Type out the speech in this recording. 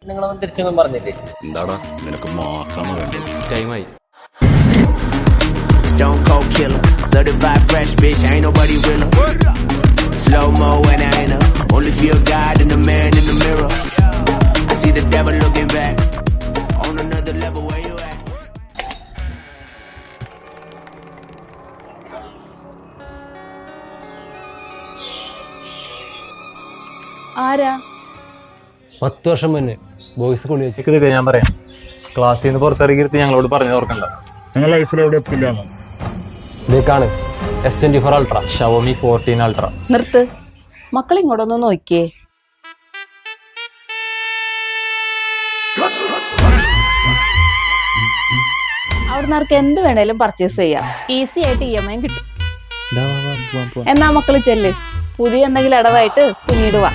നിങ്ങളൊന്നും തിരിച്ചൊന്നും പറഞ്ഞില്ലേ? എന്താടാ നിനക്ക് മാസാണ് വേണ്ടത്? ടൈമായി. Don't go killer, 35 fresh bitch, ain't nobody realer. Slow mo when I enter, only feel God and the man in the mirror. I see the devil looking back, on another level where you at. ആരാ? 10 വർഷം മുന്നേ boys സ്കൂളിൽ വെച്ച് ഇതൊക്കെ ഞാൻ പറയാം. ക്ലാസ്സിൽ നിന്ന് പുറത്തിറങ്ങിയിട്ട് ഞങ്ങളോട് പറഞ്ഞു ഓർക്കണ്ട. നിങ്ങൾ ലൈഫിൽ എവിടെ എത്തില്ല. ഇതേക്കാണ് S24 അൾട്ര, ഷവോമി 14 അൾട്ര. നിർത്ത്, മക്കൾ ഇങ്ങോട്ടൊന്ന് നോക്കിയേ. അവിടുന്ന് ആർക്ക് എന്ത് വേണേലും പർച്ചേസ് ചെയ്യാം, ഈസി ആയിട്ട് EMI കിട്ടും. എന്നാ മക്കള് ചെല്ല്, പുതിയ എന്തെങ്കിലും ഇടവായിട്ട് പിന്നീട് വാ.